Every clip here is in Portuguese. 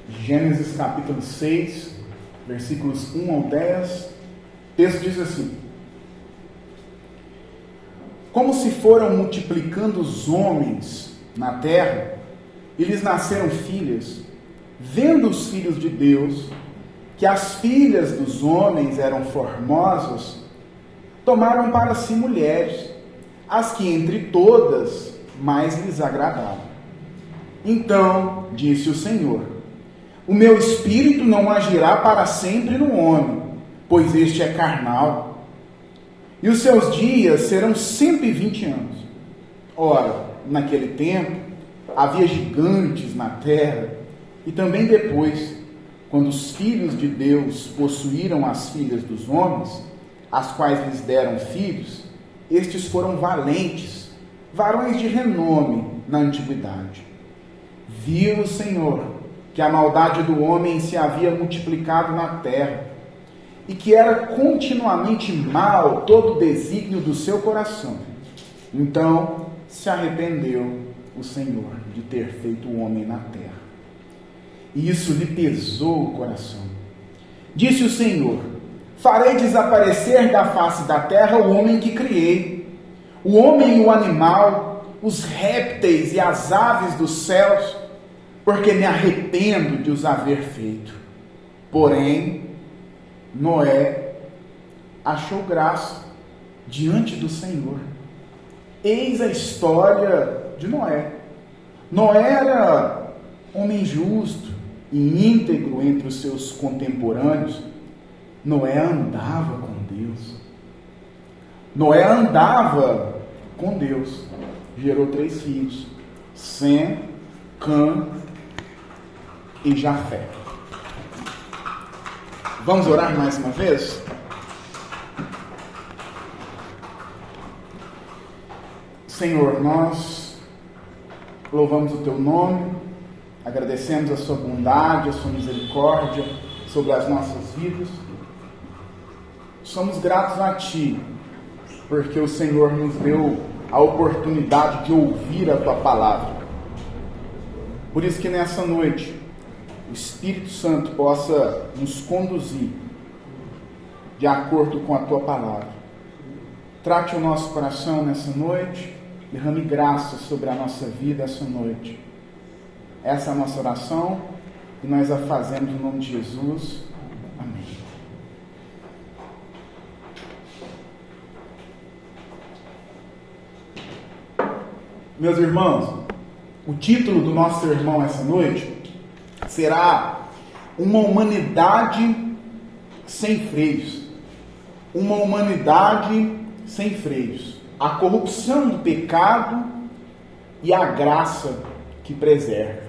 Gênesis capítulo 6, versículos 1 ao 10. O texto diz assim: como se foram multiplicando os homens na terra, e lhes nasceram filhas, vendo os filhos de Deus que as filhas dos homens eram formosas, tomaram para si mulheres, as que entre todas mais lhes agradavam. Então disse o Senhor: o meu espírito não agirá para sempre no homem, pois este é carnal, e os seus dias serão 120 anos. Ora, naquele tempo havia gigantes na terra, e também depois, quando os filhos de Deus possuíram as filhas dos homens, as quais lhes deram filhos, estes foram valentes, varões de renome na antiguidade. Viu o Senhor que a maldade do homem se havia multiplicado na terra, e que era continuamente mal todo o desígnio do seu coração. Então se arrependeu o Senhor de ter feito o homem na terra, e isso lhe pesou o coração. Disse o Senhor: farei desaparecer da face da terra o homem que criei, o homem e o animal, os répteis e as aves dos céus, porque me arrependo de os haver feito. Porém, Noé achou graça diante do Senhor. Eis a história de Noé. Noé era homem justo e íntegro entre os seus contemporâneos. Noé andava com Deus. Noé andava com Deus. Gerou 3 filhos: Sem, Cã e Jafé. Vamos orar mais uma vez? Senhor, nós louvamos o Teu nome, agradecemos a Sua bondade, a Sua misericórdia sobre as nossas vidas. Somos gratos a Ti, porque o Senhor nos deu a oportunidade de ouvir a Tua palavra. Por isso que nessa noite, o Espírito Santo possa nos conduzir de acordo com a Tua palavra. Trate o nosso coração nessa noite, derrame graça sobre a nossa vida essa noite. Essa é a nossa oração e nós a fazemos em nome de Jesus. Amém. Meus irmãos, o título do nosso sermão essa noite será Uma Humanidade Sem Freios. Uma humanidade sem freios. A corrupção do pecado e a graça que preserva.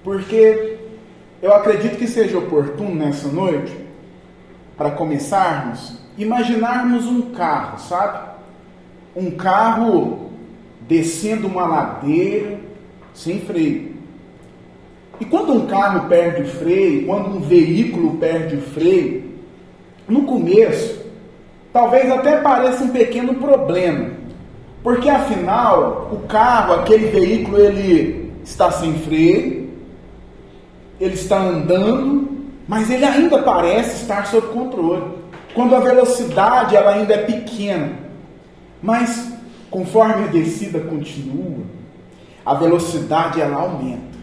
Porque eu acredito que seja oportuno nessa noite, para começarmos, imaginarmos um carro, sabe? Um carro descendo uma ladeira sem freio. E quando um carro perde o freio, quando um veículo perde o freio, no começo, talvez até pareça um pequeno problema, porque afinal, o carro, aquele veículo, ele está sem freio, ele está andando, mas ele ainda parece estar sob controle, quando a velocidade ela ainda é pequena. Mas conforme a descida continua, a velocidade ela aumenta.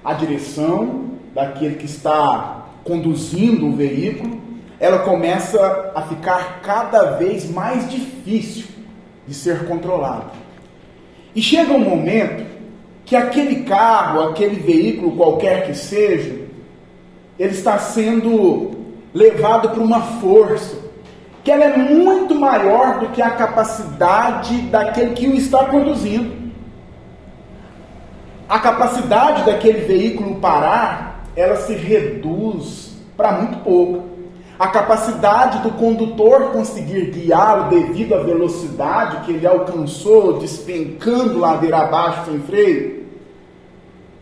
A direção daquele que está conduzindo o veículo, ela começa a ficar cada vez mais difícil de ser controlada. E chega um momento que aquele carro, aquele veículo, qualquer que seja, ele está sendo levado por uma força, que ela é muito maior do que a capacidade daquele que o está conduzindo. A capacidade daquele veículo parar, ela se reduz para muito pouco. A capacidade do condutor conseguir guiá-lo devido à velocidade que ele alcançou, despencando ladeira abaixo sem freio,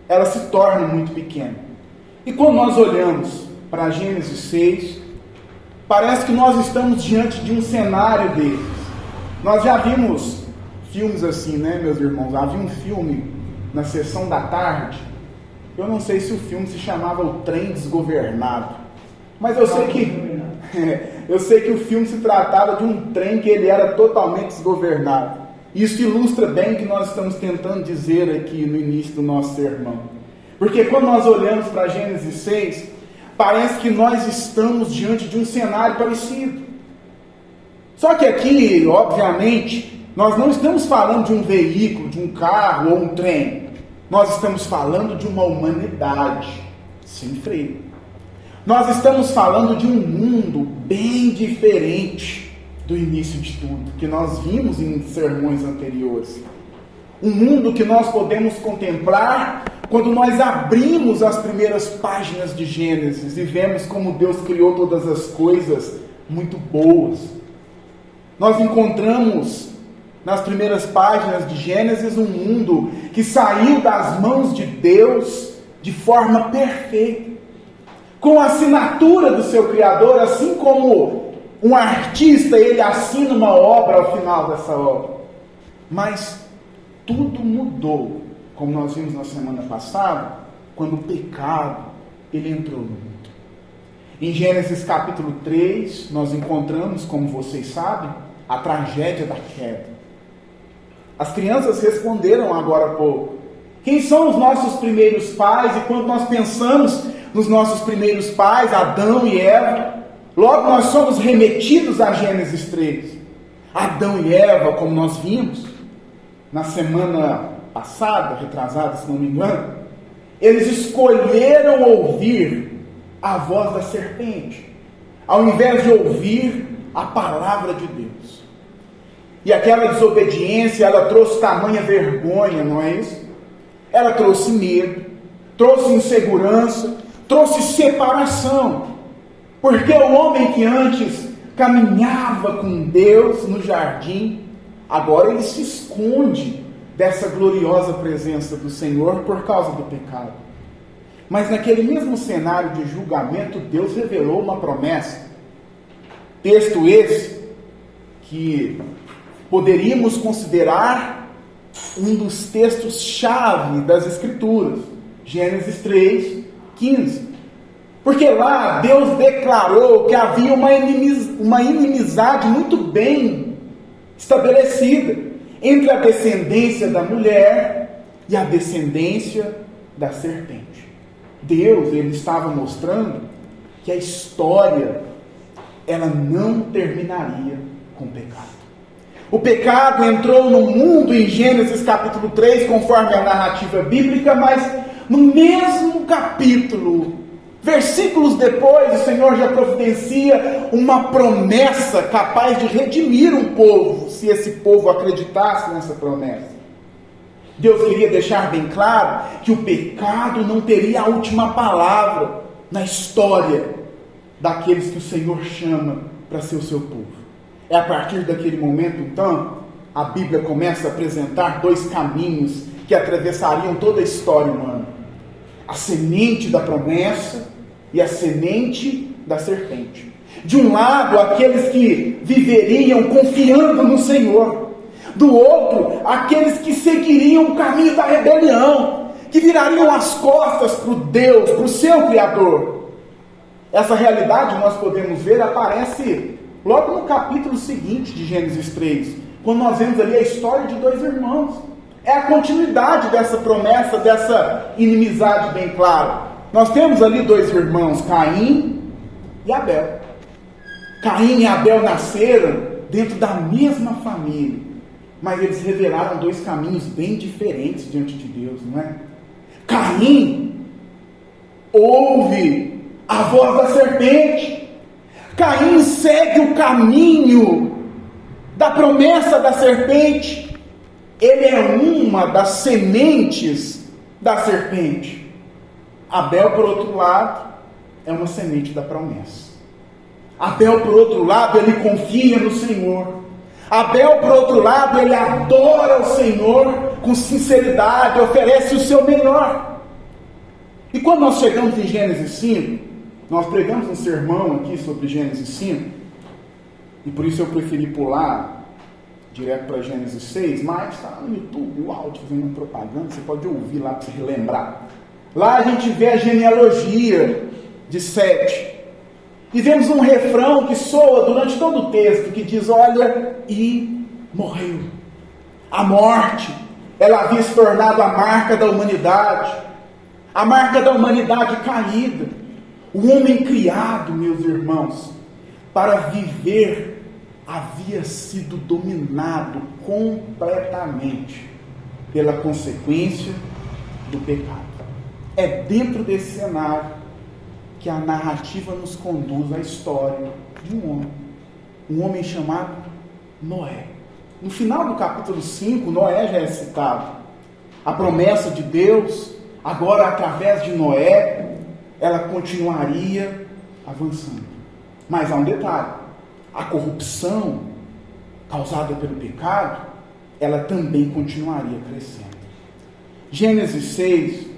ela se torna muito pequena. E quando nós olhamos para Gênesis 6, parece que nós estamos diante de um cenário desses. Nós já vimos filmes assim, né, meus irmãos? Havia um filme na sessão da tarde Eu não sei se o filme se chamava O Trem Desgovernado, mas eu sei que o filme se tratava de um trem que ele era totalmente desgovernado. Isso ilustra bem o que nós estamos tentando dizer aqui no início do nosso sermão. Porque quando nós olhamos para Gênesis 6, parece que nós estamos diante de um cenário parecido. Só que aqui, obviamente, nós não estamos falando de um veículo, de um carro ou um trem. Nós estamos falando de uma humanidade sem freio. Nós estamos falando de um mundo bem diferente do início de tudo, que nós vimos em sermões anteriores. Um mundo que nós podemos contemplar quando nós abrimos as primeiras páginas de Gênesis e vemos como Deus criou todas as coisas muito boas. Nós encontramos nas primeiras páginas de Gênesis um mundo que saiu das mãos de Deus de forma perfeita, com a assinatura do seu Criador, assim como um artista, ele assina uma obra ao final dessa obra. Mas tudo mudou, como nós vimos na semana passada, quando o pecado ele entrou no mundo. Em Gênesis capítulo 3, nós encontramos, como vocês sabem, a tragédia da queda. As crianças responderam agora há pouco. Quem são os nossos primeiros pais? E quando nós pensamos nos nossos primeiros pais, Adão e Eva, logo nós somos remetidos a Gênesis 3. Adão e Eva, como nós vimos na semana passada, retrasada, se não me engano, eles escolheram ouvir a voz da serpente, ao invés de ouvir a palavra de Deus. E aquela desobediência, ela trouxe tamanha vergonha, não é isso? Ela trouxe medo, trouxe insegurança, trouxe separação. Porque o homem que antes caminhava com Deus no jardim, agora ele se esconde dessa gloriosa presença do Senhor por causa do pecado. Mas naquele mesmo cenário de julgamento, Deus revelou uma promessa. Texto esse que poderíamos considerar um dos textos-chave das Escrituras. Gênesis 3, 15. Porque lá Deus declarou que havia uma inimizade muito bem estabelecida entre a descendência da mulher e a descendência da serpente. Deus, ele estava mostrando que a história, ela não terminaria com o pecado. O pecado entrou no mundo em Gênesis capítulo 3, conforme a narrativa bíblica, mas no mesmo capítulo, versículos depois, o Senhor já providencia uma promessa capaz de redimir um povo, se esse povo acreditasse nessa promessa. Deus queria deixar bem claro que o pecado não teria a última palavra na história daqueles que o Senhor chama para ser o seu povo. É a partir daquele momento, então, a Bíblia começa a apresentar dois caminhos que atravessariam toda a história humana: a semente da promessa e a semente da serpente. De um lado, aqueles que viveriam confiando no Senhor. Do outro, aqueles que seguiriam o caminho da rebelião, que virariam as costas para o Deus, para o seu Criador. Essa realidade, nós podemos ver, aparece logo no capítulo seguinte de Gênesis 3, quando nós vemos ali a história de dois irmãos. É a continuidade dessa promessa, dessa inimizade bem clara. Nós temos ali dois irmãos, Caim e Abel. Caim e Abel nasceram dentro da mesma família, mas eles revelaram dois caminhos bem diferentes diante de Deus, não é? Caim ouve a voz da serpente. Caim segue o caminho da promessa da serpente. Ele é uma das sementes da serpente. Abel, por outro lado, é uma semente da promessa. Abel, por outro lado, ele confia no Senhor. Abel, por outro lado, ele adora o Senhor com sinceridade, oferece o seu melhor. E quando nós chegamos em Gênesis 5, nós pregamos um sermão aqui sobre Gênesis 5, e por isso eu preferi pular direto para Gênesis 6, mas está no YouTube, o áudio fazendo uma propaganda, você pode ouvir lá para se relembrar. Lá a gente vê a genealogia de Sete. E vemos um refrão que soa durante todo o texto, que diz, olha, e morreu. A morte, ela havia se tornado a marca da humanidade. A marca da humanidade caída. O homem criado, meus irmãos, para viver, havia sido dominado completamente pela consequência do pecado. É dentro desse cenário que a narrativa nos conduz à história de um homem chamado Noé. No final do capítulo 5, Noé já é citado. A promessa de Deus, agora através de Noé, ela continuaria avançando. Mas há um detalhe: a corrupção causada pelo pecado, ela também continuaria crescendo. Gênesis 6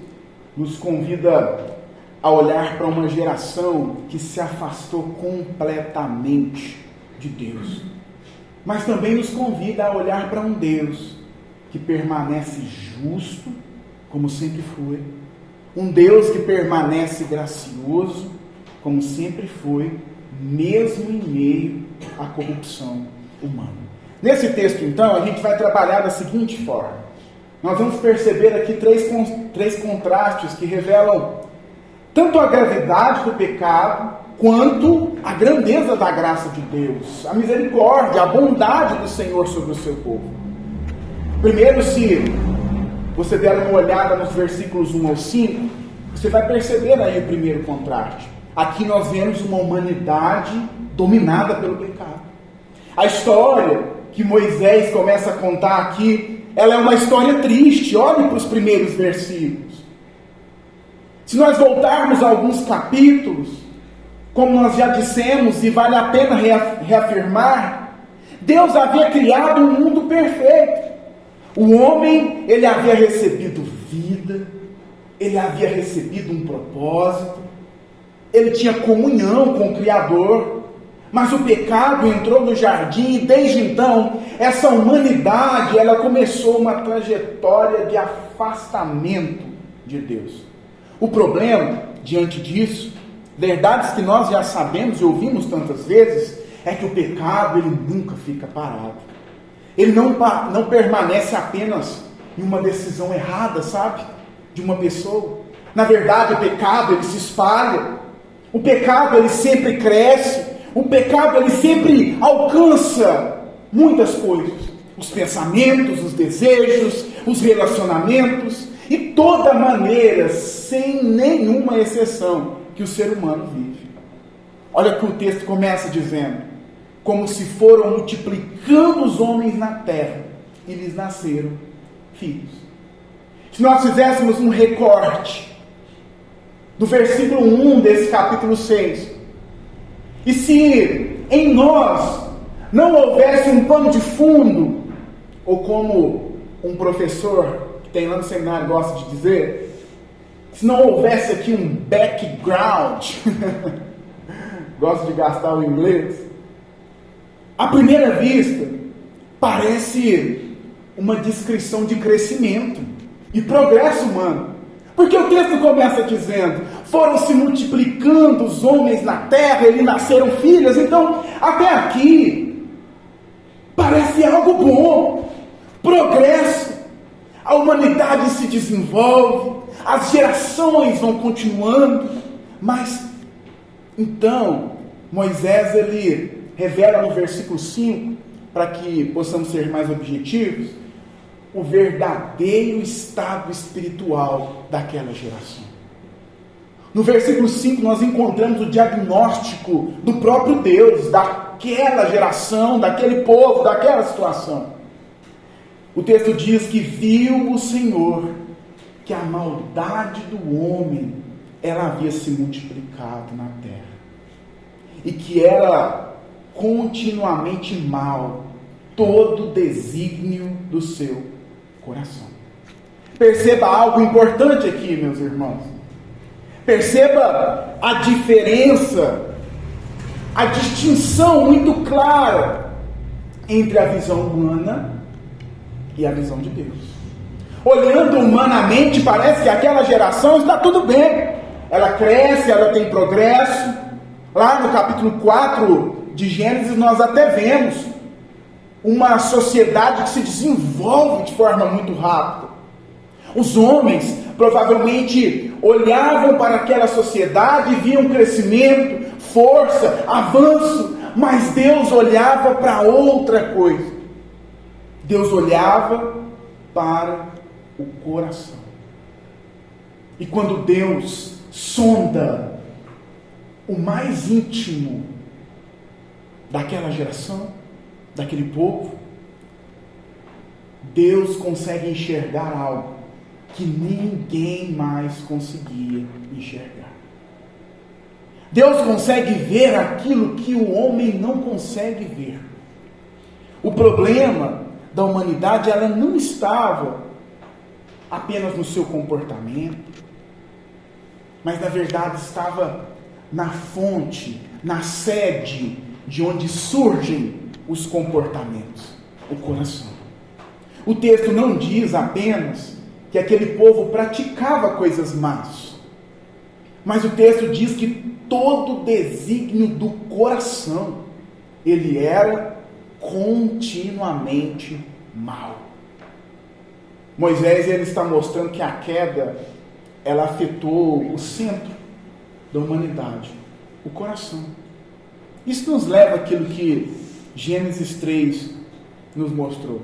nos convida a olhar para uma geração que se afastou completamente de Deus. Mas também nos convida a olhar para um Deus que permanece justo, como sempre foi. Um Deus que permanece gracioso, como sempre foi, mesmo em meio à corrupção humana. Nesse texto, então, a gente vai trabalhar da seguinte forma. Nós vamos perceber aqui três contrastes que revelam tanto a gravidade do pecado, quanto a grandeza da graça de Deus, a misericórdia, a bondade do Senhor sobre o seu povo. Primeiro, se você der uma olhada nos versículos 1 ao 5, você vai perceber aí o primeiro contraste. Aqui nós vemos uma humanidade dominada pelo pecado. A história que Moisés começa a contar aqui, ela é uma história triste. Olhe para os primeiros versículos. Se nós voltarmos a alguns capítulos, como nós já dissemos, e vale a pena reafirmar, Deus havia criado um mundo perfeito. O homem, ele havia recebido vida, ele havia recebido um propósito, ele tinha comunhão com o Criador, mas o pecado entrou no jardim e desde então, essa humanidade, ela começou uma trajetória de afastamento de Deus. O problema, diante disso, verdades que nós já sabemos e ouvimos tantas vezes, é que o pecado, ele nunca fica parado. Ele não permanece apenas em uma decisão errada, sabe? De uma pessoa. Na verdade, o pecado, ele se espalha. O pecado, ele sempre cresce. O pecado, ele sempre alcança muitas coisas. Os pensamentos, os desejos, os relacionamentos e toda maneira, sem nenhuma exceção, que o ser humano vive. Olha que o texto começa dizendo: como se foram multiplicando os homens na terra, e lhes nasceram filhos. Se nós fizéssemos um recorte do versículo 1 desse capítulo 6, e se em nós não houvesse um pano de fundo, ou como um professor que tem lá no seminário gosta de dizer, se não houvesse aqui um background, gosto de gastar o inglês, à primeira vista, parece uma descrição de crescimento e progresso humano. Porque o texto começa dizendo: foram se multiplicando os homens na terra, e lhe nasceram filhos. Então, até aqui, parece algo bom, progresso. A humanidade se desenvolve, as gerações vão continuando, mas então Moisés, ele revela no versículo 5, para que possamos ser mais objetivos, o verdadeiro estado espiritual daquela geração. No versículo 5 nós encontramos o diagnóstico do próprio Deus, daquela geração, daquele povo, daquela situação. O texto diz que viu o Senhor que a maldade do homem, ela havia se multiplicado na terra, e que era continuamente mal todo o desígnio do seu coração. Perceba algo importante aqui, meus irmãos. Perceba a diferença, a distinção muito clara entre a visão humana e a visão de Deus. Olhando humanamente, parece que aquela geração está tudo bem. Ela cresce, ela tem progresso. Lá no capítulo 4 de Gênesis nós até vemos uma sociedade que se desenvolve de forma muito rápida. Os homens provavelmente olhavam para aquela sociedade e viam crescimento, força, avanço, mas Deus olhava para outra coisa. Deus olhava para o coração. E quando Deus sonda o mais íntimo daquela geração, daquele povo, Deus consegue enxergar algo que ninguém mais conseguia enxergar. Deus consegue ver aquilo que o homem não consegue ver. O problema da humanidade, ela não estava apenas no seu comportamento, mas na verdade estava na fonte, na sede de onde surgem os comportamentos, o coração. O texto não diz apenas que aquele povo praticava coisas más, mas o texto diz que todo o desígnio do coração, ele era continuamente mau. Moisés, ele está mostrando que a queda, ela afetou o centro da humanidade, o coração. Isso nos leva àquilo que Gênesis 3 nos mostrou.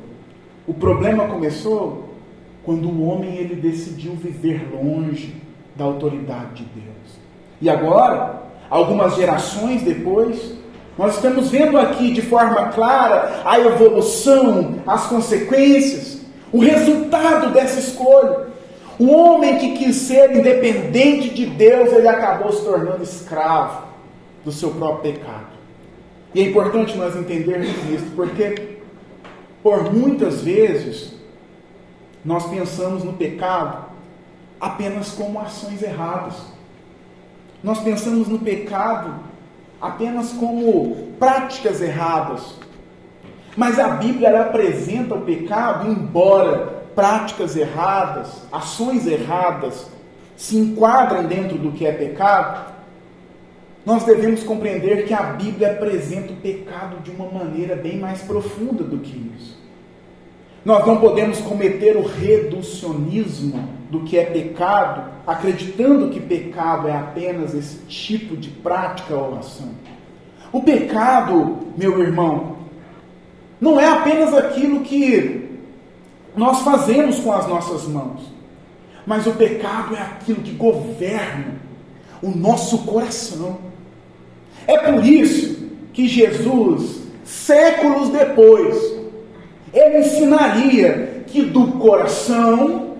O problema começou quando o homem, ele decidiu viver longe da autoridade de Deus. E agora, algumas gerações depois, nós estamos vendo aqui de forma clara a evolução, as consequências, o resultado dessa escolha. O homem que quis ser independente de Deus, ele acabou se tornando escravo do seu próprio pecado. E é importante nós entendermos isso, porque por muitas vezes nós pensamos no pecado apenas como ações erradas. Nós pensamos no pecado apenas como práticas erradas. Mas a Bíblia, ela apresenta o pecado, embora práticas erradas, ações erradas se enquadrem dentro do que é pecado, nós devemos compreender que a Bíblia apresenta o pecado de uma maneira bem mais profunda do que isso. Nós não podemos cometer o reducionismo do que é pecado, acreditando que pecado é apenas esse tipo de prática ou ação. O pecado, meu irmão, não é apenas aquilo que nós fazemos com as nossas mãos, mas o pecado é aquilo que governa o nosso coração. É por isso que Jesus, séculos depois, ele ensinaria que do coração,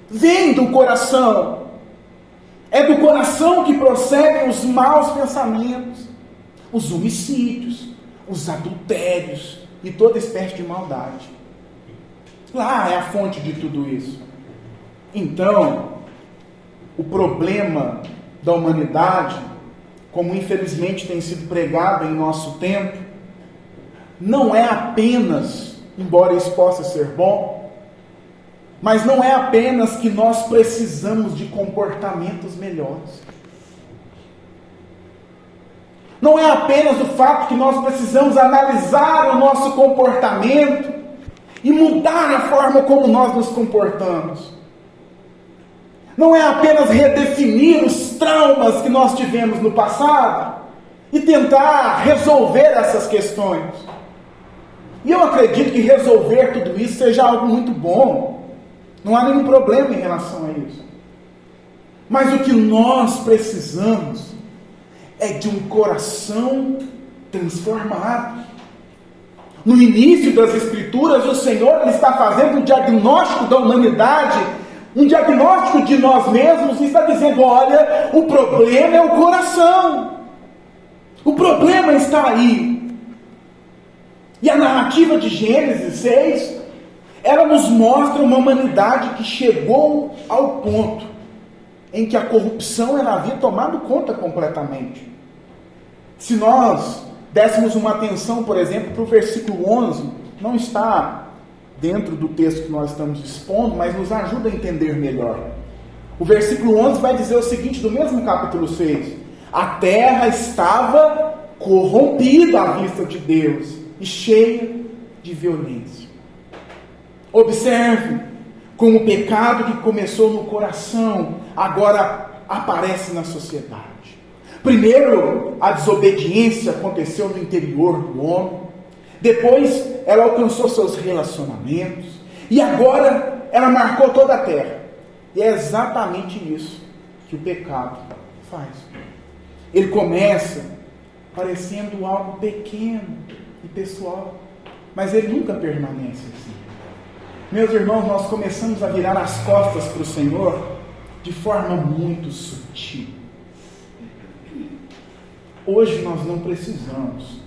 vem do coração, é do coração que procedem os maus pensamentos, os homicídios, os adultérios e toda espécie de maldade. Lá é a fonte de tudo isso. Então, o problema da humanidade, como infelizmente tem sido pregado em nosso tempo, não é apenas, embora isso possa ser bom, mas não é apenas que nós precisamos de comportamentos melhores. Não é apenas o fato que nós precisamos analisar o nosso comportamento e mudar a forma como nós nos comportamos. Não é apenas redefinir os traumas que nós tivemos no passado e tentar resolver essas questões. E eu acredito que resolver tudo isso seja algo muito bom. Não há nenhum problema em relação a isso. Mas o que nós precisamos é de um coração transformado. No início das Escrituras, o Senhor está fazendo um diagnóstico da humanidade, um diagnóstico de nós mesmos, e está dizendo: olha, o problema é o coração. O problema está aí. E a narrativa de Gênesis 6, ela nos mostra uma humanidade que chegou ao ponto em que a corrupção ela havia tomado conta completamente. Se nós dessemos uma atenção, por exemplo, para o versículo 11, não está dentro do texto que nós estamos expondo, mas nos ajuda a entender melhor. O versículo 11 vai dizer o seguinte, do mesmo capítulo 6: a terra estava corrompida à vista de Deus e cheia de violência. Observe como o pecado que começou no coração agora aparece na sociedade. Primeiro, a desobediência aconteceu no interior do homem. Depois, ela alcançou seus relacionamentos. E agora, ela marcou toda a terra. E é exatamente isso que o pecado faz. Ele começa parecendo algo pequeno e pessoal, mas ele nunca permanece assim. Meus irmãos, nós começamos a virar as costas para o Senhor de forma muito sutil. Hoje nós não precisamos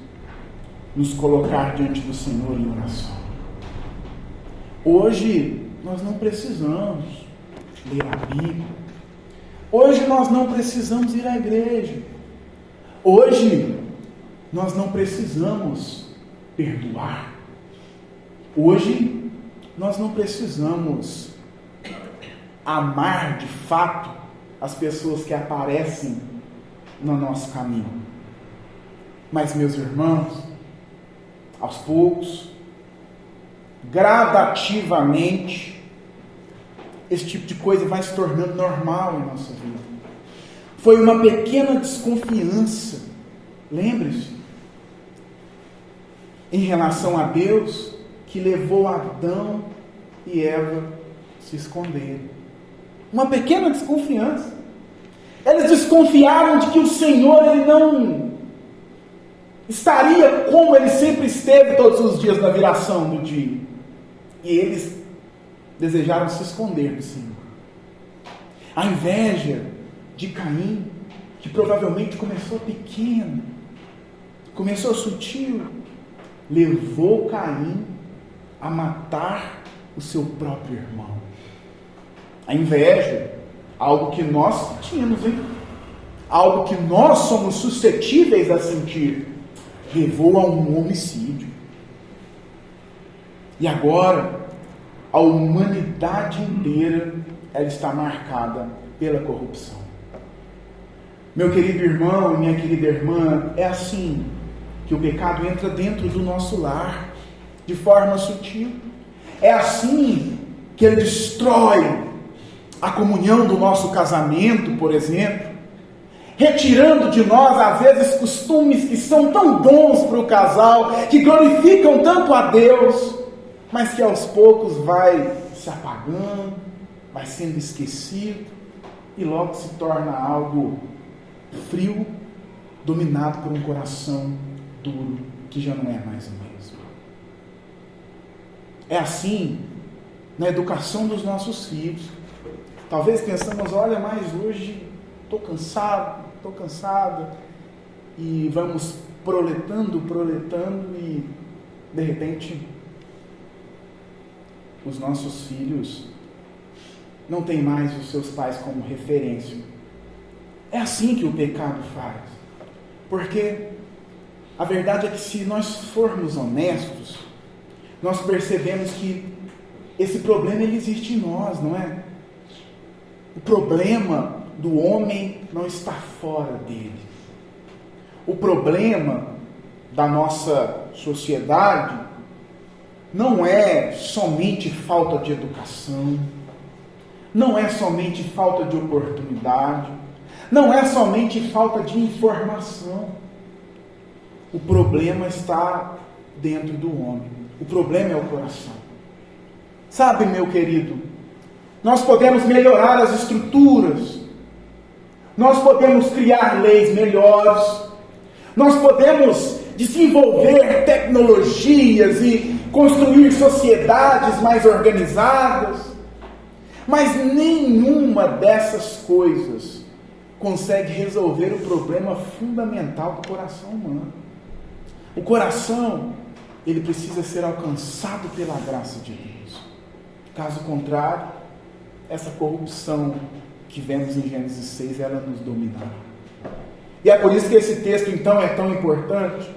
nos colocar diante do Senhor em oração. Hoje nós não precisamos ler a Bíblia. Hoje nós não precisamos ir à igreja. Hoje nós não precisamos perdoar. Hoje nós não precisamos amar de fato as pessoas que aparecem no nosso caminho. Mas, meus irmãos, aos poucos, gradativamente, esse tipo de coisa vai se tornando normal em nossa vida. Foi uma pequena desconfiança, lembre-se, em relação a Deus, que levou Adão e Eva a se esconderem. Uma pequena desconfiança. Eles desconfiaram de que o Senhor, Ele não estaria como Ele sempre esteve todos os dias na viração do dia. E eles desejaram se esconder do Senhor. A inveja de Caim, que provavelmente começou pequena, começou sutil, levou Caim a matar o seu próprio irmão. A inveja, algo que nós tínhamos, hein? Algo que nós somos suscetíveis a sentir, levou a um homicídio. E agora, a humanidade inteira, ela está marcada pela corrupção. Meu querido irmão, minha querida irmã, é assim que o pecado entra dentro do nosso lar, de forma sutil. É assim que ele destrói a comunhão do nosso casamento, por exemplo, retirando de nós, às vezes, costumes que são tão bons para o casal, que glorificam tanto a Deus, mas que aos poucos vai se apagando, vai sendo esquecido, e logo se torna algo frio, dominado por um coração duro, que já não é mais o mesmo. É assim na educação dos nossos filhos. Talvez pensamos, olha, mas hoje estou cansada, e vamos proletando, e de repente os nossos filhos não têm mais os seus pais como referência. É assim que o pecado faz. Porque a verdade é que, se nós formos honestos, nós percebemos que esse problema, ele existe em nós, não é? O problema do homem não está fora dele. O problema da nossa sociedade não é somente falta de educação, não é somente falta de oportunidade, não é somente falta de informação. O problema está dentro do homem. O problema é o coração. Sabe, meu querido, nós podemos melhorar as estruturas, nós podemos criar leis melhores, nós podemos desenvolver tecnologias e construir sociedades mais organizadas, mas nenhuma dessas coisas consegue resolver o problema fundamental do coração humano. O coração, ele precisa ser alcançado pela graça de Deus. Caso contrário, essa corrupção que vemos em Gênesis 6, ela nos dominará. E é por isso que esse texto, então, é tão importante.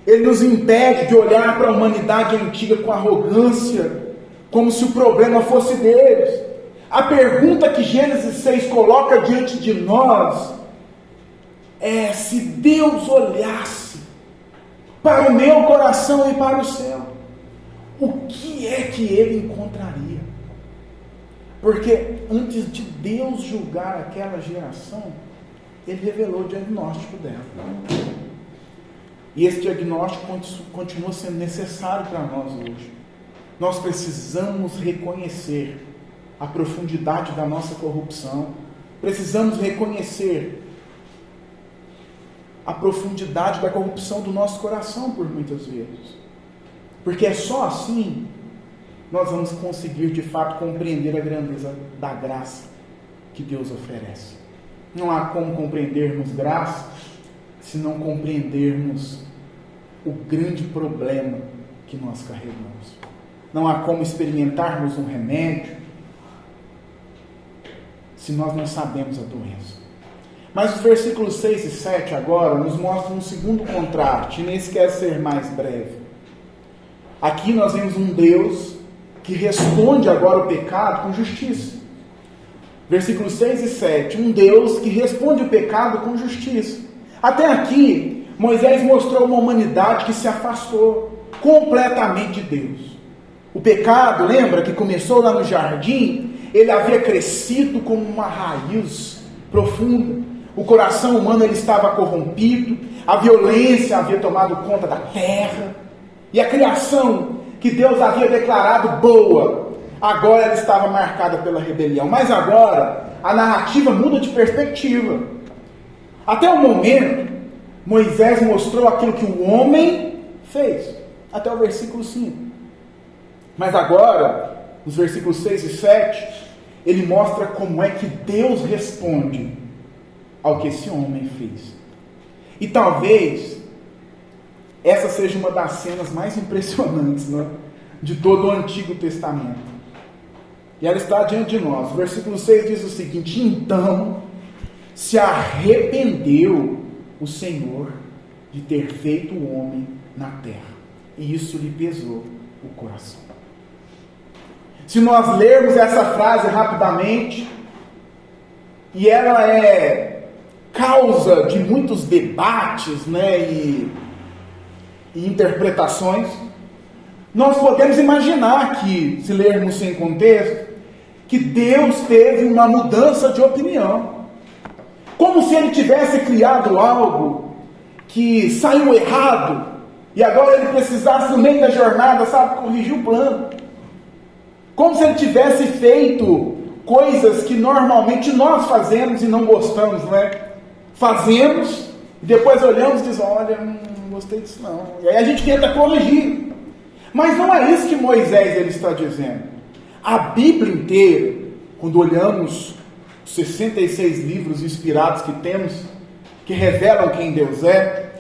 Ele nos impede de olhar para a humanidade antiga com arrogância, como se o problema fosse deles. A pergunta que Gênesis 6 coloca diante de nós é: se Deus olhasse para o meu coração e para o céu, o que é que ele encontraria? Porque antes de Deus julgar aquela geração, ele revelou o diagnóstico dela. E esse diagnóstico continua sendo necessário para nós hoje. Nós precisamos reconhecer a profundidade da nossa corrupção. Precisamos reconhecer a profundidade da corrupção do nosso coração por muitas vezes. Porque é só assim nós vamos conseguir de fato compreender a grandeza da graça que Deus oferece. Não há como compreendermos graça se não compreendermos o grande problema que nós carregamos. Não há como experimentarmos um remédio se nós não sabemos a doença. Mas os versículos 6 e 7 agora nos mostram um segundo contraste, e nesse quer ser mais breve. Aqui nós vemos um Deus que responde agora o pecado com justiça. Versículos 6 e 7, um Deus que responde o pecado com justiça. Até aqui, Moisés mostrou uma humanidade que se afastou completamente de Deus. O pecado, lembra que começou lá no jardim? Ele havia crescido como uma raiz profunda. O coração humano ele estava corrompido, a violência havia tomado conta da terra, e a criação que Deus havia declarado boa, agora ela estava marcada pela rebelião. Mas agora, a narrativa muda de perspectiva. Até o momento, Moisés mostrou aquilo que o homem fez, até o versículo 5. Mas agora, nos versículos 6 e 7, ele mostra como é que Deus responde ao que esse homem fez. E talvez essa seja uma das cenas mais impressionantes, né, de todo o Antigo Testamento. E ela está diante de nós. O versículo 6 diz o seguinte: então se arrependeu o Senhor de ter feito o homem na terra, e isso lhe pesou o coração. Se nós lermos essa frase rapidamente, e ela é causa de muitos debates, né, e interpretações, nós podemos imaginar que, se lermos sem contexto, que Deus teve uma mudança de opinião, como se ele tivesse criado algo que saiu errado, e agora ele precisasse no meio da jornada, corrigir o plano, como se ele tivesse feito coisas que normalmente nós fazemos e não gostamos, não é? Fazemos, e depois olhamos e dizemos: olha, não gostei disso não. E aí a gente tenta corrigir. Mas não é isso que Moisés ele está dizendo. A Bíblia inteira, quando olhamos os 66 livros inspirados que temos, que revelam quem Deus é,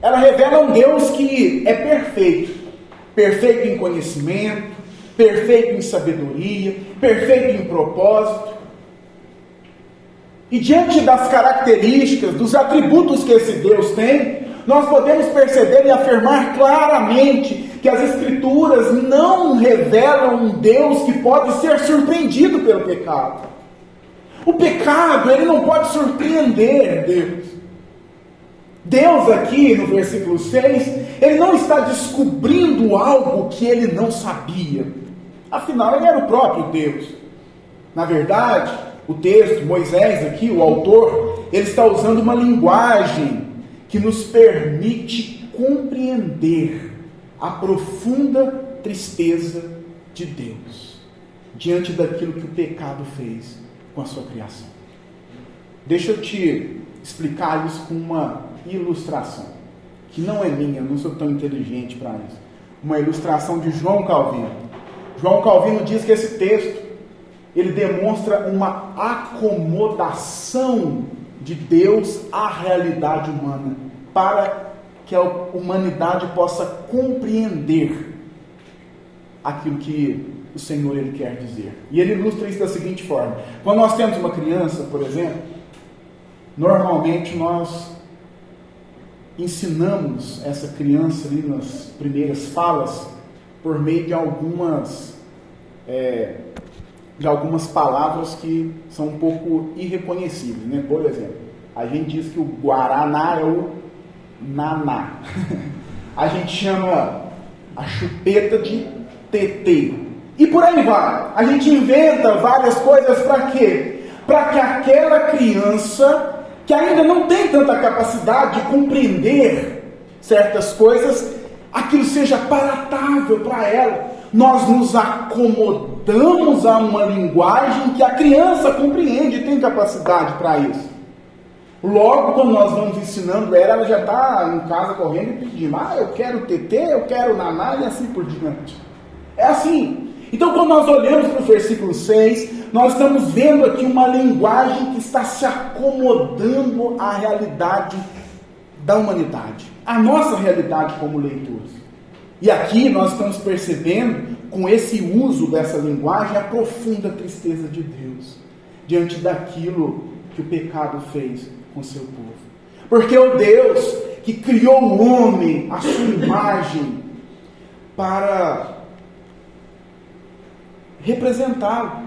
ela revela um Deus que é perfeito. Perfeito em conhecimento, perfeito em sabedoria, perfeito em propósito. E diante das características, dos atributos que esse Deus tem, nós podemos perceber e afirmar claramente que as Escrituras não revelam um Deus que pode ser surpreendido pelo pecado. O pecado, ele não pode surpreender Deus. Deus aqui, no versículo 6, ele não está descobrindo algo que ele não sabia. Afinal, ele era o próprio Deus. Na verdade, o texto, Moisés aqui, o autor, ele está usando uma linguagem que nos permite compreender a profunda tristeza de Deus diante daquilo que o pecado fez com a sua criação. Deixa eu te explicar isso com uma ilustração, que não é minha, eu não sou tão inteligente para isso. Uma ilustração de João Calvino. João Calvino diz que esse texto ele demonstra uma acomodação de Deus à realidade humana, para que a humanidade possa compreender aquilo que o Senhor ele quer dizer. E ele ilustra isso da seguinte forma: quando nós temos uma criança, por exemplo, normalmente nós ensinamos essa criança ali nas primeiras falas por meio de algumas palavras que são um pouco irreconhecíveis, né? Por exemplo, a gente diz que o guaraná é o naná. A gente chama a chupeta de tetê. E por aí vai. A gente inventa várias coisas para quê? Para que aquela criança que ainda não tem tanta capacidade de compreender certas coisas, aquilo seja palatável para ela. Nós nos acomodamos a uma linguagem que a criança compreende e tem capacidade para isso. Logo, quando nós vamos ensinando ela já está em casa correndo e pedindo: eu quero tetê, eu quero naná e assim por diante. É assim. Então, quando nós olhamos para o versículo 6, nós estamos vendo aqui uma linguagem que está se acomodando à realidade da humanidade, à nossa realidade como leitores. E aqui nós estamos percebendo, com esse uso dessa linguagem, a profunda tristeza de Deus diante daquilo que o pecado fez com o seu povo. Porque o Deus que criou o homem à sua imagem para representá-lo,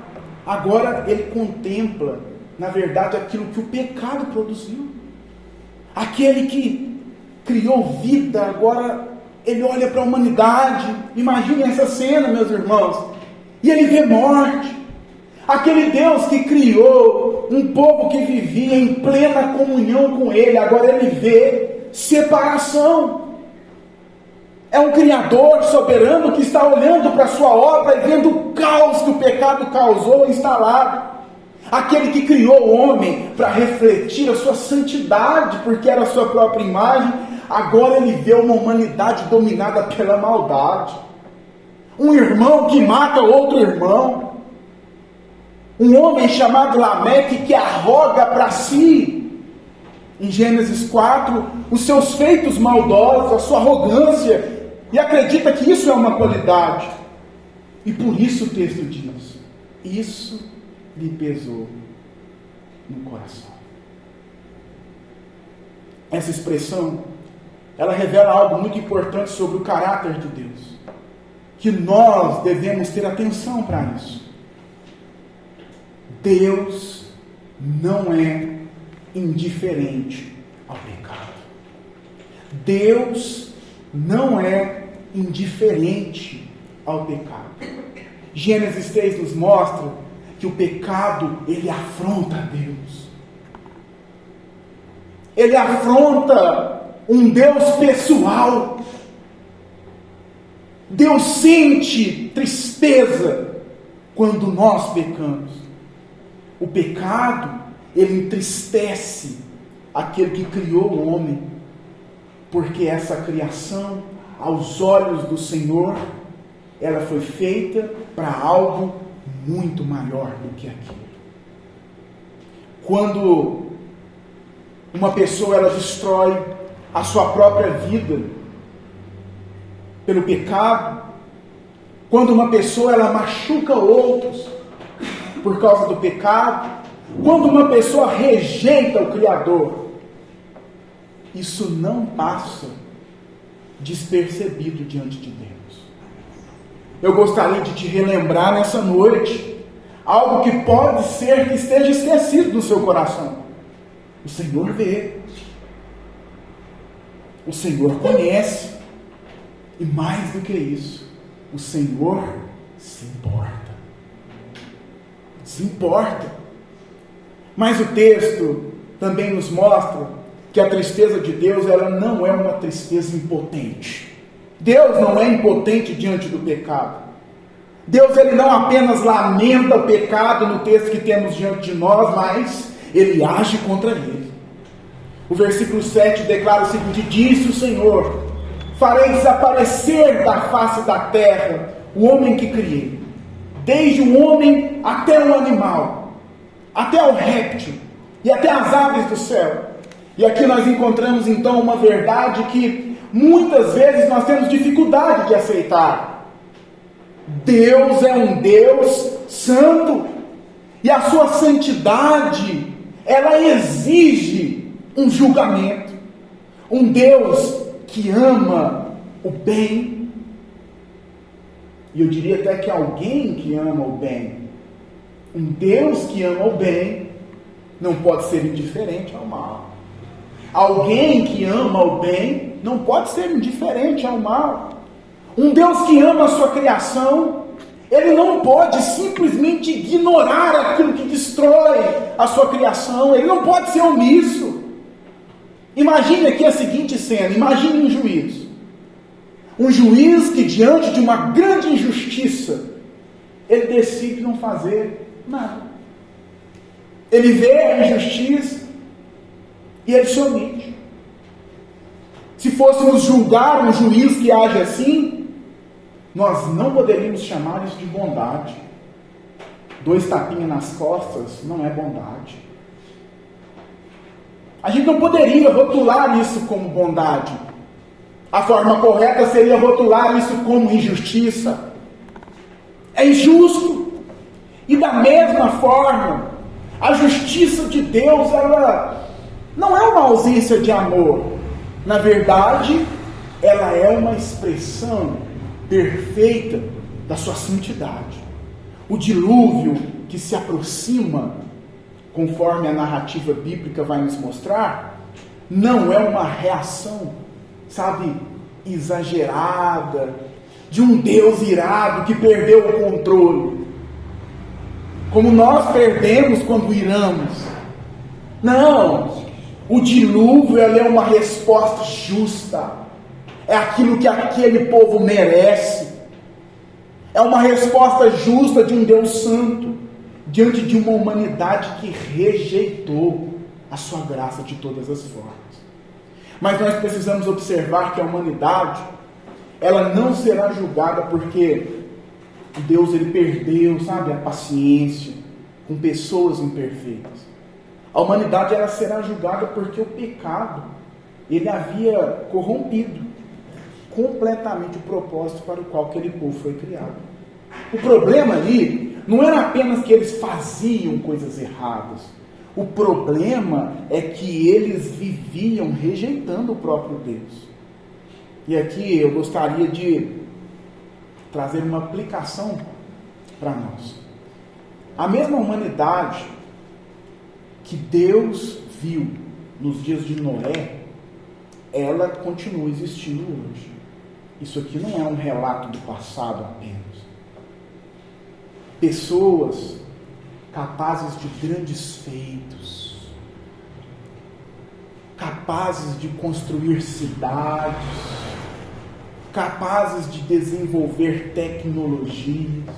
agora ele contempla, na verdade, aquilo que o pecado produziu. Aquele que criou vida, agora ele olha para a humanidade. Imagine essa cena, meus irmãos, e ele vê morte. Aquele Deus que criou um povo que vivia em plena comunhão com ele, agora ele vê separação. É um Criador soberano que está olhando para a sua obra e vendo o caos que o pecado causou instalado. Aquele que criou o homem para refletir a sua santidade, porque era a sua própria imagem, agora ele vê uma humanidade dominada pela maldade. Um irmão que mata outro irmão. Um homem chamado Lameque que arroga para si, em Gênesis 4, os seus feitos maldosos, a sua arrogância, e acredita que isso é uma qualidade. E por isso o texto diz: isso lhe pesou no coração. Essa expressão, ela revela algo muito importante sobre o caráter de Deus, que nós devemos ter atenção para isso. Deus não é indiferente ao pecado. Deus não é indiferente ao pecado. Gênesis 3 nos mostra que o pecado, ele afronta a Deus. Ele afronta um Deus pessoal. Deus sente tristeza quando nós pecamos. O pecado, ele entristece aquele que criou o homem, porque essa criação, aos olhos do Senhor, ela foi feita para algo muito maior do que aquilo. Quando uma pessoa ela destrói a sua própria vida pelo pecado, quando uma pessoa ela machuca outros por causa do pecado, quando uma pessoa rejeita o Criador, isso não passa despercebido diante de Deus. Eu gostaria de te relembrar nessa noite algo que pode ser que esteja esquecido no seu coração. O Senhor vê, o Senhor conhece, e mais do que isso, o Senhor se importa. Se importa. Mas o texto também nos mostra que a tristeza de Deus, ela não é uma tristeza impotente. Deus não é impotente diante do pecado. Deus, ele não apenas lamenta o pecado no texto que temos diante de nós, mas ele age contra ele. O versículo 7 declara o seguinte: disse o Senhor: farei desaparecer da face da terra o homem que criei, desde o homem até o animal, até o réptil e até as aves do céu. E aqui nós encontramos então uma verdade que muitas vezes nós temos dificuldade de aceitar. Deus é um Deus santo, e a sua santidade, ela exige um julgamento. Um Deus que ama o bem, e eu diria até que alguém que ama o bem. Um Deus que ama o bem não pode ser indiferente ao mal. Alguém que ama o bem não pode ser indiferente ao mal. Um Deus que ama a sua criação, ele não pode simplesmente ignorar aquilo que destrói a sua criação. Ele não pode ser omisso. Imagine aqui a seguinte cena. Imagine um juiz. Um juiz que, diante de uma grande injustiça, ele decide não fazer nada. Ele vê a injustiça e ele se omite. Se fôssemos julgar um juiz que age assim, nós não poderíamos chamar isso de bondade. 2 tapinhas nas costas não é bondade. A gente não poderia rotular isso como bondade. A forma correta seria rotular isso como injustiça. É injusto. E da mesma forma, a justiça de Deus, ela não é uma ausência de amor. Na verdade, ela é uma expressão perfeita da sua santidade. O dilúvio que se aproxima, conforme a narrativa bíblica vai nos mostrar, não é uma reação, exagerada, de um Deus irado que perdeu o controle, como nós perdemos quando iramos. Não, o dilúvio é uma resposta justa, é aquilo que aquele povo merece, é uma resposta justa de um Deus santo, diante de uma humanidade que rejeitou a sua graça de todas as formas. Mas nós precisamos observar que a humanidade, ela não será julgada porque Deus ele perdeu, a paciência com pessoas imperfeitas. A humanidade ela será julgada porque o pecado ele havia corrompido completamente o propósito para o qual aquele povo foi criado. O problema ali não era apenas que eles faziam coisas erradas. O problema é que eles viviam rejeitando o próprio Deus. E aqui eu gostaria de trazer uma aplicação para nós. A mesma humanidade que Deus viu nos dias de Noé, ela continua existindo hoje. Isso aqui não é um relato do passado apenas. Pessoas capazes de grandes feitos, capazes de construir cidades, capazes de desenvolver tecnologias,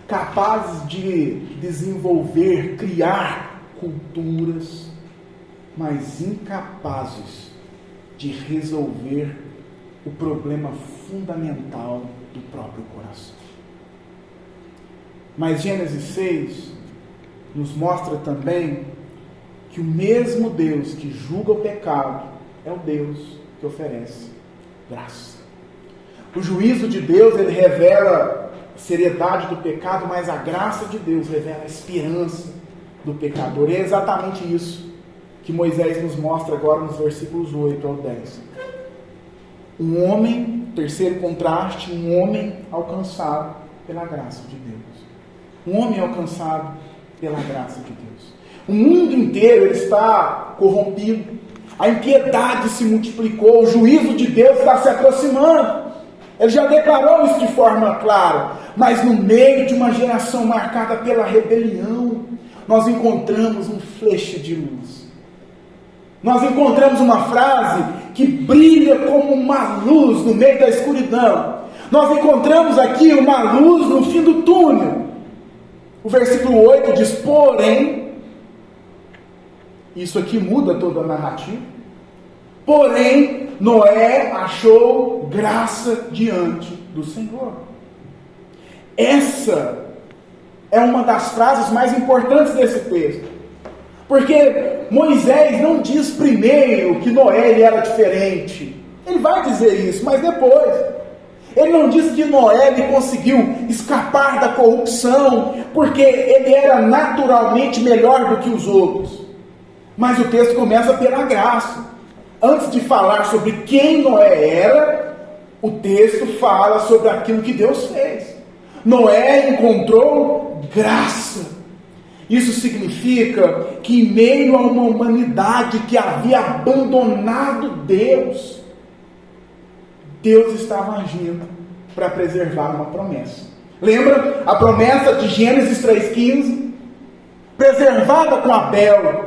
capazes de desenvolver, criar culturas, mas incapazes de resolver o problema fundamental do próprio coração. Mas Gênesis 6 nos mostra também que o mesmo Deus que julga o pecado é o Deus que oferece graça. O juízo de Deus, ele revela a seriedade do pecado, mas a graça de Deus revela a esperança do pecador. E é exatamente isso que Moisés nos mostra agora nos versículos 8 ao 10. Um homem, terceiro contraste, um homem alcançado pela graça de Deus. Um homem alcançado pela graça de Deus. O mundo inteiro ele está corrompido. A impiedade se multiplicou. O juízo de Deus está se aproximando. Ele já declarou isso de forma clara. Mas no meio de uma geração marcada pela rebelião, nós encontramos um feixe de luz. Nós encontramos uma frase que brilha como uma luz no meio da escuridão. Nós encontramos aqui uma luz no fim do túnel. O versículo 8 diz, porém, isso aqui muda toda a narrativa, porém, Noé achou graça diante do Senhor. Essa é uma das frases mais importantes desse texto, porque Moisés não diz primeiro que Noé ele era diferente, ele vai dizer isso, mas depois. Ele não diz que Noé ele conseguiu escapar da corrupção, porque ele era naturalmente melhor do que os outros. Mas o texto começa pela graça. antes de falar sobre quem Noé era, o texto fala sobre aquilo que Deus fez. Noé encontrou graça. Isso significa que em meio a uma humanidade que havia abandonado Deus, Deus estava agindo para preservar uma promessa. Lembra a promessa de Gênesis 3,15? Preservada com Abel,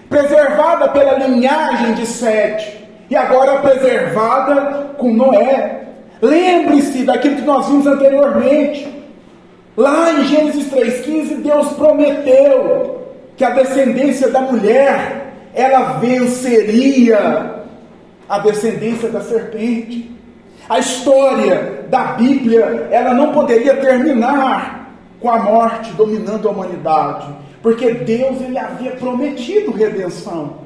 preservada pela linhagem de Sete, e agora preservada com Noé. Lembre-se daquilo que nós vimos anteriormente. Lá em Gênesis 3,15, Deus prometeu que a descendência da mulher, ela venceria a descendência da serpente. A história da Bíblia, ela não poderia terminar com a morte dominando a humanidade, porque Deus, ele havia prometido redenção.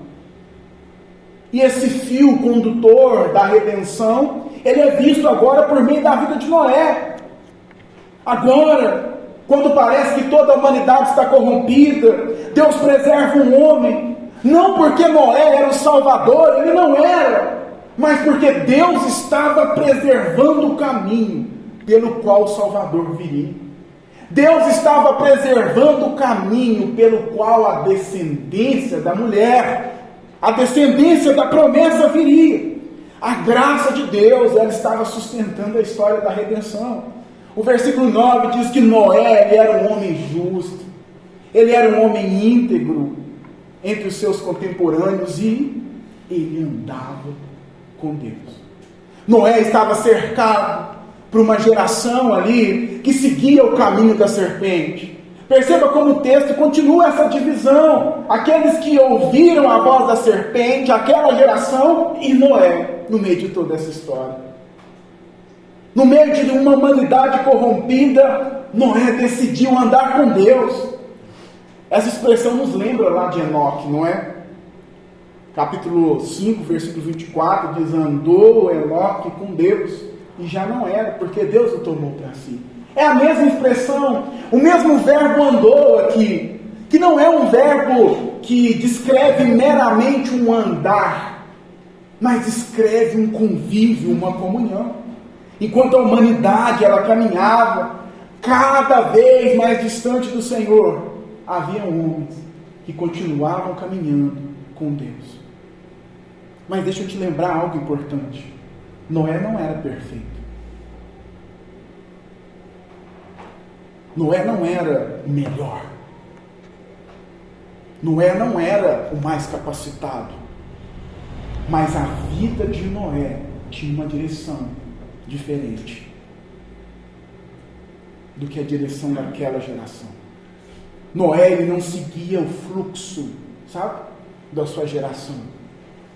E esse fio condutor da redenção, ele é visto agora por meio da vida de Noé. Agora, quando parece que toda a humanidade está corrompida, Deus preserva um homem, não porque Noé era o Salvador, ele não era, mas porque Deus estava preservando o caminho pelo qual o Salvador viria. Deus estava preservando o caminho pelo qual a descendência da mulher, a descendência da promessa viria. A graça de Deus, ela estava sustentando a história da redenção. O versículo 9 diz que Noé, ele era um homem justo, ele era um homem íntegro entre os seus contemporâneos e ele andava com Deus. Noé estava cercado por uma geração ali que seguia o caminho da serpente. Perceba como o texto continua essa divisão: aqueles que ouviram a voz da serpente, aquela geração, e Noé no meio de toda essa história. No meio de uma humanidade corrompida, Noé decidiu andar com Deus. Essa expressão nos lembra lá de Enoque, não é? Capítulo 5, versículo 24, diz: andou Enoque com Deus, e já não era, porque Deus o tomou para si. É a mesma expressão, o mesmo verbo andou aqui, que não é um verbo que descreve meramente um andar, mas descreve um convívio, uma comunhão. Enquanto a humanidade, ela caminhava cada vez mais distante do Senhor, havia homens que continuavam caminhando com Deus. Mas deixa eu te lembrar algo importante: Noé não era perfeito. Noé não era o melhor. Noé não era o mais capacitado. Mas a vida de Noé tinha uma direção diferente do que a direção daquela geração. Noé, ele não seguia o fluxo, sabe, da sua geração.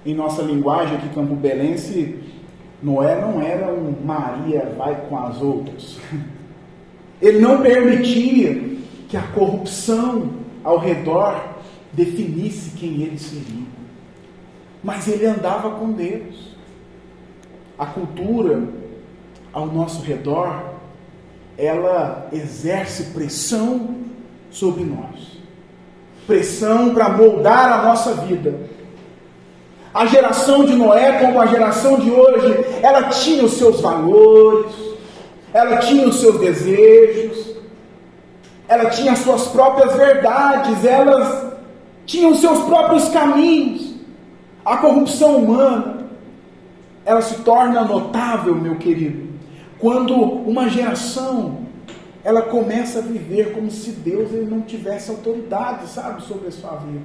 Em nossa linguagem aqui campobelense, Noé não era um Maria vai com as outras. Ele não permitia que a corrupção ao redor definisse quem ele seria. Mas ele andava com Deus. A cultura ao nosso redor, ela exerce pressão sobre nós. Pressão para moldar a nossa vida. A geração de Noé, como a geração de hoje, ela tinha os seus valores, ela tinha os seus desejos, ela tinha as suas próprias verdades, elas tinham os seus próprios caminhos. A corrupção humana, ela se torna notável, meu querido, quando uma geração, ela começa a viver como se Deus, ele não tivesse autoridade, sabe, sobre a sua vida.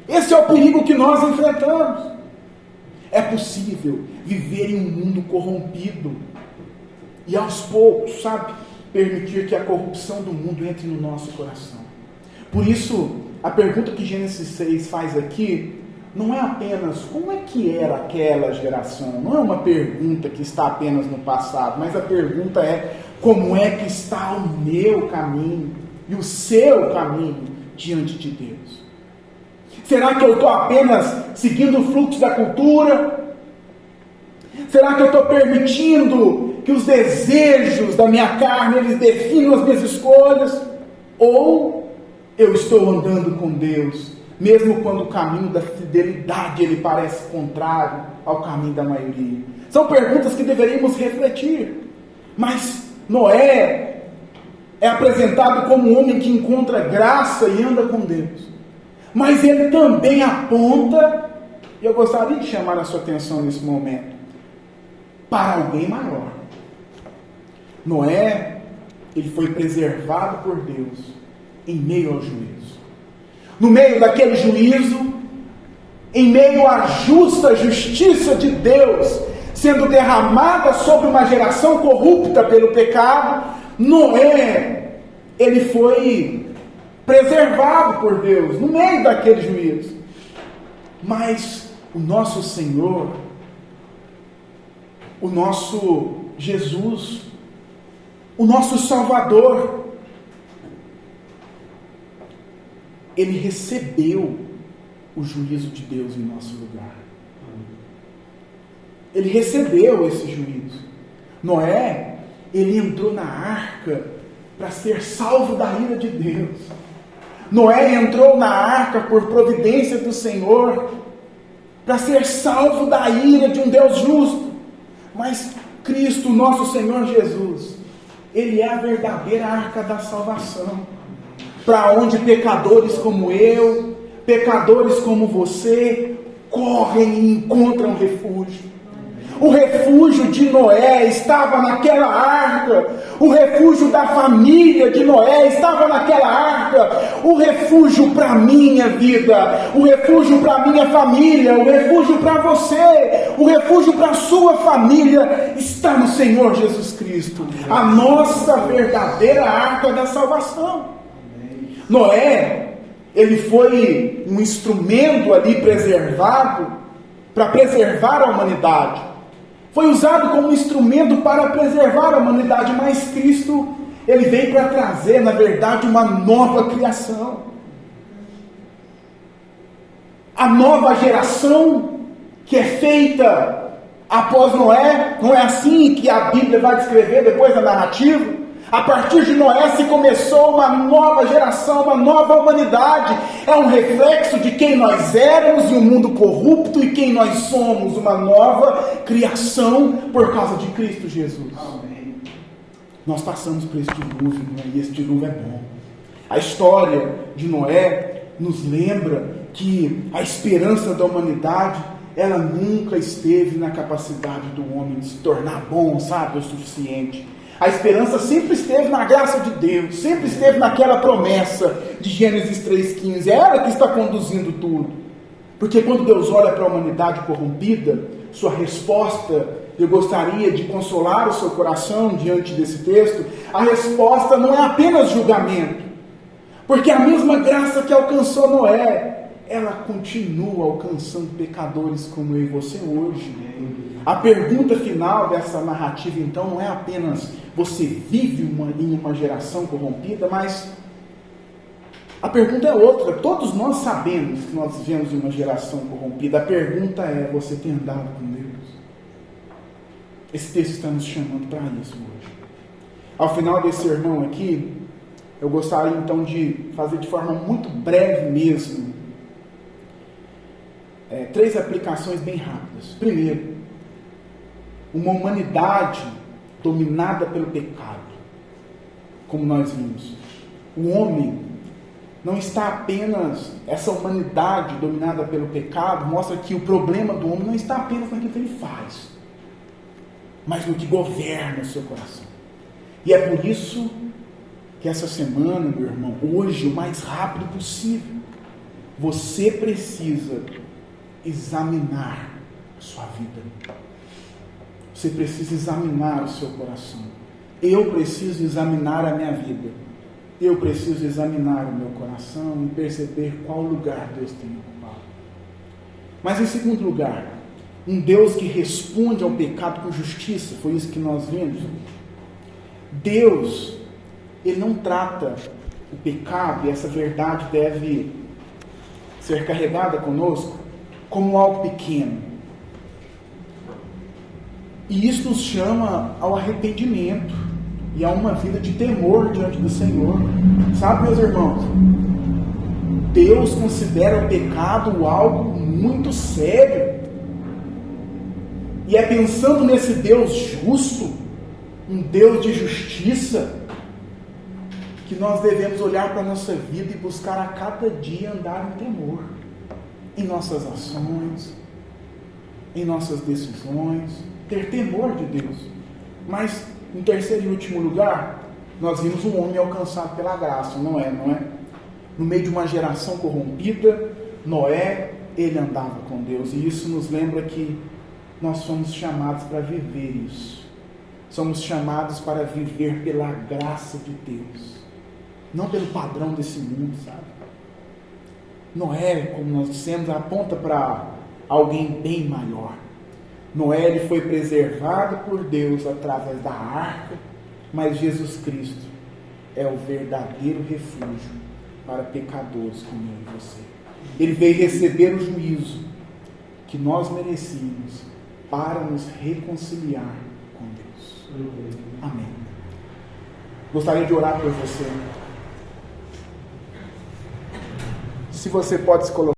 Esse é o perigo que nós enfrentamos. É possível viver em um mundo corrompido e aos poucos, sabe, permitir que a corrupção do mundo entre no nosso coração. Por isso, a pergunta que Gênesis 6 faz aqui não é apenas como é que era aquela geração, não é uma pergunta que está apenas no passado, mas a pergunta é: como é que está o meu caminho e o seu caminho diante de Deus? Será que eu estou apenas seguindo o fluxo da cultura? Será que eu estou permitindo que os desejos da minha carne, eles definam as minhas escolhas? Ou eu estou andando com Deus, mesmo quando o caminho da fidelidade ele parece contrário ao caminho da maioria. São perguntas que deveríamos refletir. Mas Noé é apresentado como um homem que encontra graça e anda com Deus. Mas ele também aponta, e eu gostaria de chamar a sua atenção nesse momento, para alguém maior. Noé, ele foi preservado por Deus em meio ao juízo. No meio daquele juízo, em meio à justiça de Deus sendo derramada sobre uma geração corrupta pelo pecado, Noé, ele foi preservado por Deus no meio daquele juízo. Mas o nosso Senhor, o nosso Jesus, o nosso Salvador, ele recebeu o juízo de Deus em nosso lugar. Ele recebeu esse juízo. Noé, ele entrou na arca para ser salvo da ira de Deus. Noé entrou na arca por providência do Senhor para ser salvo da ira de um Deus justo. Mas Cristo, nosso Senhor Jesus, ele é a verdadeira arca da salvação, para onde pecadores como eu, pecadores como você, correm e encontram refúgio. O refúgio de Noé estava naquela arca. O refúgio da família de Noé estava naquela arca. O refúgio para a minha vida, o refúgio para a minha família, o refúgio para você, o refúgio para a sua família está no Senhor Jesus Cristo, a nossa verdadeira arca da salvação. Noé, ele foi um instrumento ali preservado para preservar a humanidade. Foi usado como instrumento para preservar a humanidade, mas Cristo, ele veio para trazer, na verdade, uma nova criação. A nova geração que é feita após Noé, não é assim que a Bíblia vai descrever depois da narrativa? A partir de Noé se começou uma nova geração, uma nova humanidade. É um reflexo de quem nós éramos em um mundo corrupto e quem nós somos, uma nova criação por causa de Cristo Jesus. Amém. Nós passamos por esse dilúvio, né? E esse dilúvio é bom. A história de Noé nos lembra que a esperança da humanidade, ela nunca esteve na capacidade do homem de se tornar bom, sábio o suficiente. A esperança sempre esteve na graça de Deus, sempre esteve naquela promessa de Gênesis 3,15. É ela que está conduzindo tudo. Porque quando Deus olha para a humanidade corrompida, sua resposta, eu gostaria de consolar o seu coração diante desse texto, a resposta não é apenas julgamento. Porque a mesma graça que alcançou Noé, ela continua alcançando pecadores como eu e você hoje. A pergunta final dessa narrativa, então, não é apenas você vive em uma geração corrompida, mas a pergunta é outra. Todos nós sabemos que nós vivemos em uma geração corrompida. A pergunta é, você tem andado com Deus? Esse texto está nos chamando para isso hoje. Ao final desse sermão aqui, eu gostaria então de fazer de forma muito breve mesmo, 3 aplicações bem rápidas. Primeiro, uma humanidade dominada pelo pecado, como nós vimos. O homem não está apenas, essa humanidade dominada pelo pecado mostra que o problema do homem não está apenas naquilo que ele faz, mas no que governa o seu coração. E é por isso que essa semana, meu irmão, hoje, o mais rápido possível, você precisa examinar a sua vida. Você precisa examinar o seu coração. Eu preciso examinar a minha vida. Eu preciso examinar o meu coração e perceber qual lugar Deus tem ocupado. Mas em segundo lugar, um Deus que responde ao pecado com justiça, foi isso que nós vimos. Deus, ele não trata o pecado, e essa verdade deve ser carregada conosco, como algo pequeno. E isso nos chama ao arrependimento e a uma vida de temor diante do Senhor. Sabe, meus irmãos? Deus considera o pecado algo muito sério. E é pensando nesse Deus justo, um Deus de justiça, que nós devemos olhar para a nossa vida e buscar a cada dia andar em temor, em nossas ações, em nossas decisões, ter temor de Deus. Mas, em terceiro e último lugar, nós vimos um homem alcançado pela graça, não é? No meio de uma geração corrompida, Noé, ele andava com Deus, e isso nos lembra que nós somos chamados para viver isso. Somos chamados para viver pela graça de Deus, não pelo padrão desse mundo, sabe? Noé, como nós dissemos, aponta para alguém bem maior. Noé, ele foi preservado por Deus através da arca, mas Jesus Cristo é o verdadeiro refúgio para pecadores como eu e você. Ele veio receber o juízo que nós merecíamos para nos reconciliar com Deus. Amém. Gostaria de orar por você. Se você pode se colocar.